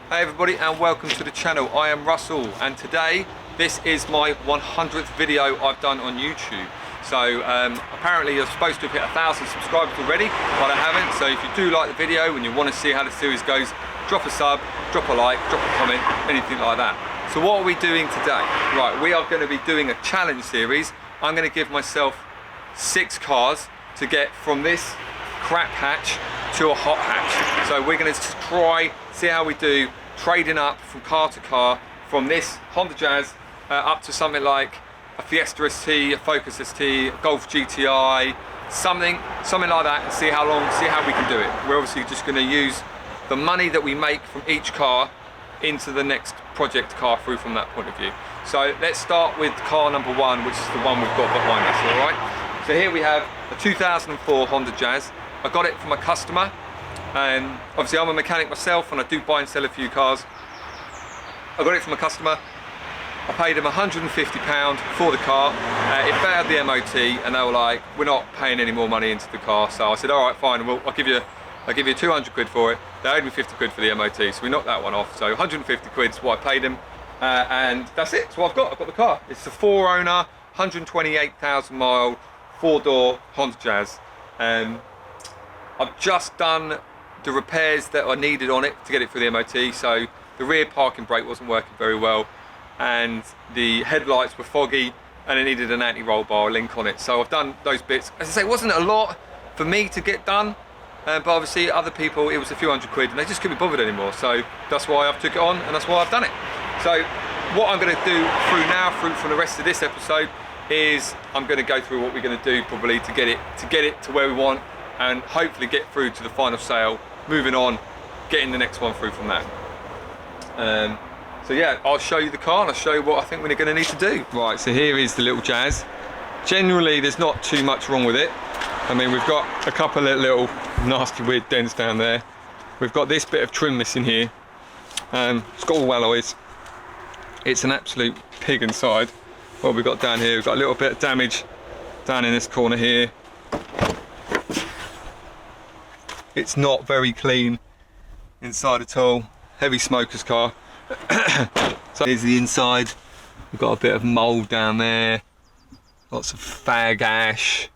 Hey everybody and welcome to the channel. I am Russell and today this is my 100th video I've done on YouTube. So apparently you're supposed to have hit 1,000 subscribers already, but I haven't. So if you do like the video and you want to see how the series goes, drop a sub, drop a like, drop a comment, anything like that. So what are we doing today? Right, we are going to be doing a challenge series. I'm going to give myself 6 cars to get from this crap hatch to a hot hatch. So we're going to try, see how we do trading up from car to car, from this Honda Jazz up to something like a Fiesta ST, a Focus ST, a Golf GTI, something like that, and see how we can do it. We're obviously just going to use the money that we make from each car into the next project car through from that point of view. So let's start with car number 1, which is the one we've got behind us, all right? So here we have a 2004 Honda Jazz. I got it from a customer, and obviously I'm a mechanic myself and I do buy and sell a few cars. I got it from a customer. I paid him £150 for the car. It failed the MOT and they were like, we're not paying any more money into the car. So I said, all right, fine, well, I'll give you 200 quid for it. They owed me 50 quid for the MOT, so we knocked that one off. So 150 quid is what I paid him, and that's it. So I've got the car. It's a 4-owner, 128,000 mile, 4-door Honda Jazz. I've just done the repairs that are needed on it to get it through the MOT. So the rear parking brake wasn't working very well, and the headlights were foggy, and it needed an anti-roll bar link on it. So I've done those bits. As I say, it wasn't a lot for me to get done, but obviously other people, it was a few hundred quid and they just couldn't be bothered anymore. So that's why I've took it on and that's why I've done it. So what I'm going to do through the rest of this episode is I'm going to go through what we're going to do probably to get it to where we want, and hopefully get through to the final sale, moving on, getting the next one through from that. So yeah, I'll show you the car and I'll show you what I think we're going to need to do. Right, so here is the little Jazz. Generally there's not too much wrong with it. I mean, we've got a couple of little nasty weird dents down there. We've got this bit of trim missing here. It's got all alloys. It's an absolute pig inside. What have we got down here? We've got a little bit of damage down in this corner here. It's not very clean inside at all. Heavy smoker's car. So here's the inside. We've got a bit of mould down there. Lots of fag ash.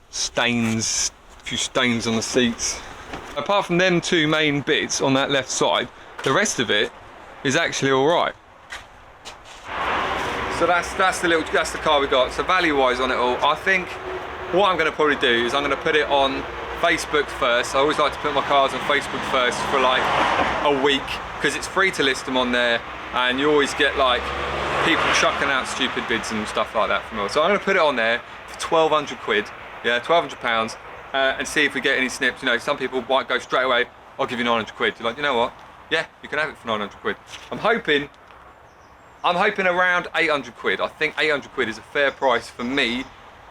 Stains, a few stains on the seats. Apart from them 2 main bits on that left side, the rest of it is actually all right. So that's the car we got. So value wise on it all, I think what I'm going to probably do is I'm going to put it on Facebook first. I always like to put my cars on Facebook first for like a week, because it's free to list them on there and you always get like people chucking out stupid bids and stuff like that from us. So I'm going to put it on there for 1,200 quid. Yeah, £1,200, and see if we get any snips. You know, some people might go straight away, I'll give you 900 quid. You're like, you know what? Yeah, you can have it for 900 quid. I'm hoping around 800 quid. I think 800 quid is a fair price for me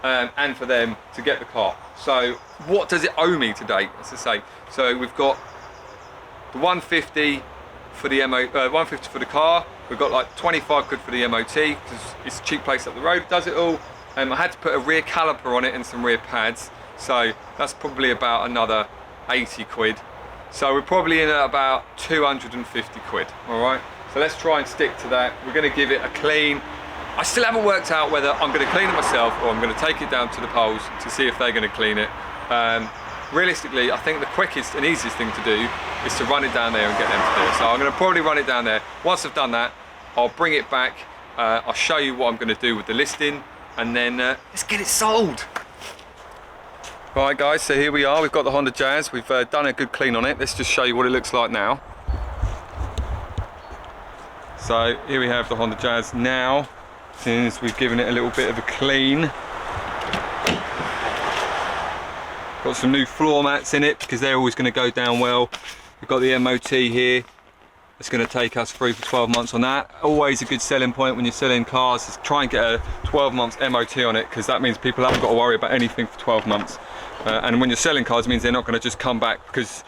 and for them to get the car. So what does it owe me today, as I say? So we've got the 150 for the 150 for the car. We've got like 25 quid for the MOT, because it's a cheap place up the road, does it all. I had to put a rear caliper on it and some rear pads, so that's probably about another 80 quid. So we're probably in at about 250 quid, all right? So let's try and stick to that. We're gonna give it a clean. I still haven't worked out whether I'm gonna clean it myself or I'm gonna take it down to the Poles to see if they're gonna clean it. Realistically, I think the quickest and easiest thing to do is to run it down there and get them to do it. So I'm gonna probably run it down there. Once I've done that, I'll bring it back. I'll show you what I'm gonna do with the listing, and then let's get it sold. Right guys, so here we are. We've got the Honda Jazz. We've done a good clean on it. Let's just show you what it looks like now. So here we have the Honda Jazz now, since we've given it a little bit of a clean. Got some new floor mats in it because they're always going to go down well. We've got the MOT here. It's going to take us through for 12 months on that. Always a good selling point when you're selling cars is try and get a 12 months MOT on it, because that means people haven't got to worry about anything for 12 months. And when you're selling cars, it means they're not going to just come back because,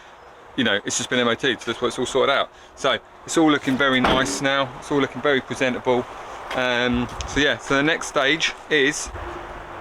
you know, it's just been MOT'd, so that's why it's all sorted out. So it's all looking very nice now. It's all looking very presentable. So yeah, so the next stage is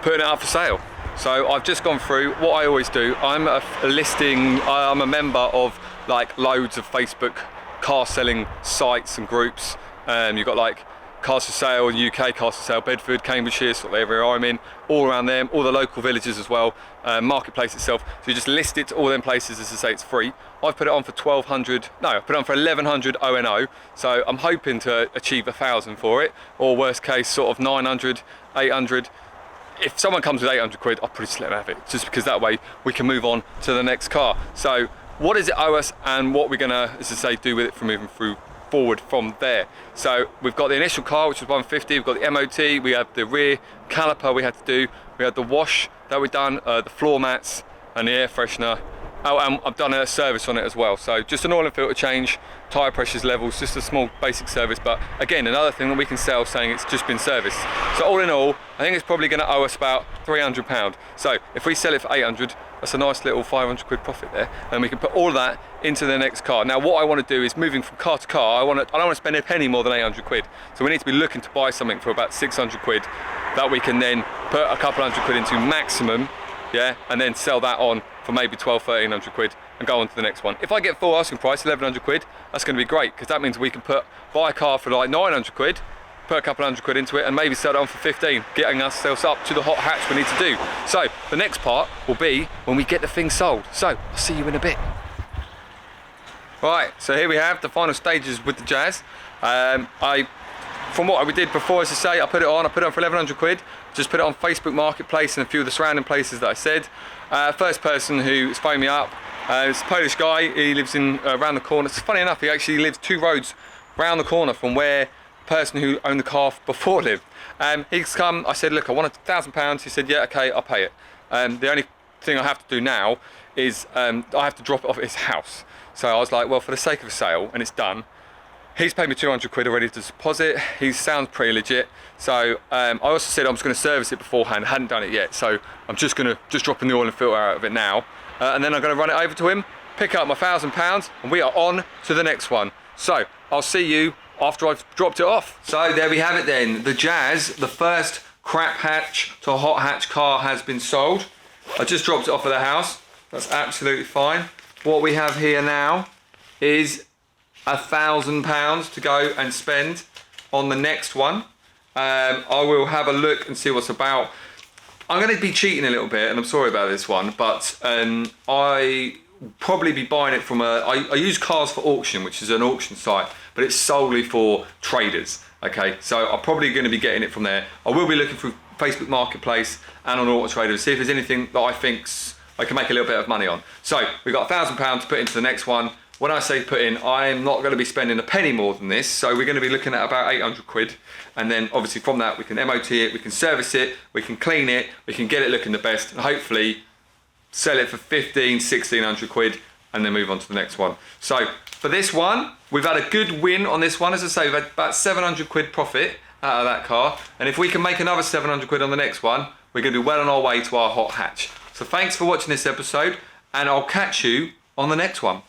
putting it up for sale. So I've just gone through what I always do. I'm a member of like loads of Facebook car selling sites and groups. You've got like Cars for Sale in the UK, Cars for Sale Bedford, Cambridgeshire, sort of area I'm in, all around them, all the local villages as well, marketplace itself. So you just list it to all them places, as I say, it's free. I've put it on for 1,200, no, I put it on for 1,100 O&O, so I'm hoping to achieve 1,000 for it, or worst case, sort of 900, 800. If someone comes with 800 quid, I'll probably just let them have it, just because that way we can move on to the next car. So what does it owe us, and what we're gonna, as I say, do with it for moving forward from there. So we've got the initial car, which was 150, we've got the MOT, we have the rear caliper we had to do, we had the wash that we've done, the floor mats and the air freshener. Oh, and I've done a service on it as well. So just an oil and filter change, tyre pressures levels, just a small basic service. But again, another thing that we can sell saying it's just been serviced. So all in all, I think it's probably gonna owe us about £300. So if we sell it for 800, that's a nice little 500 quid profit there. And we can put all of that into the next car. Now what I wanna do is moving from car to car, I don't wanna spend a penny more than 800 quid. So we need to be looking to buy something for about 600 quid that we can then put a couple hundred quid into maximum, yeah, and then sell that on for maybe 1,200, 1,300 quid and go on to the next one. If I get full asking price, 1,100 quid, that's gonna be great, because that means we can buy a car for like 900 quid, put a couple hundred quid into it and maybe sell it on for 15, getting ourselves up to the hot hatch we need to do. So the next part will be when we get the thing sold. So I'll see you in a bit. Right, so here we have the final stages with the Jazz. From what we did before, as I say, I put it on for 1,100 quid. Just put it on Facebook Marketplace and a few of the surrounding places that I said. First person who's phoned me up, it's a Polish guy. He lives in around the corner. It's funny enough, he actually lives 2 roads round the corner from where the person who owned the car before lived. He's come, I said, look, I want £1,000. He said, yeah, okay, I'll pay it. The only thing I have to do now is I have to drop it off at his house. So I was like, well, for the sake of a sale, and it's done, he's paid me 200 quid already to deposit. He sounds pretty legit. So I also said I was going to service it beforehand. Hadn't done it yet. So I'm just dropping the oil and filter out of it now. And then I'm going to run it over to him, pick up my £1,000, and we are on to the next one. So I'll see you after I've dropped it off. So there we have it then. The Jazz, the first crap hatch to hot hatch car has been sold. I just dropped it off at the house. That's absolutely fine. What we have here now is £1,000 to go and spend on the next one. I will have a look and see what's about. I'm going to be cheating a little bit, and I'm sorry about this one, but I probably be buying it from I use Cars for Auction, which is an auction site, but it's solely for traders. Okay, so I'm probably going to be getting it from there. I will be looking through Facebook Marketplace and on Auto Trader to see if there's anything that I think I can make a little bit of money on. So we've got £1,000 to put into the next one. When I say put in, I'm not going to be spending a penny more than this. So we're going to be looking at about 800 quid. And then obviously from that, we can MOT it, we can service it, we can clean it, we can get it looking the best, and hopefully sell it for 1,500, 1,600 quid, and then move on to the next one. So for this one, we've had a good win on this one. As I say, we've had about 700 quid profit out of that car. And if we can make another 700 quid on the next one, we're going to be well on our way to our hot hatch. So thanks for watching this episode, and I'll catch you on the next one.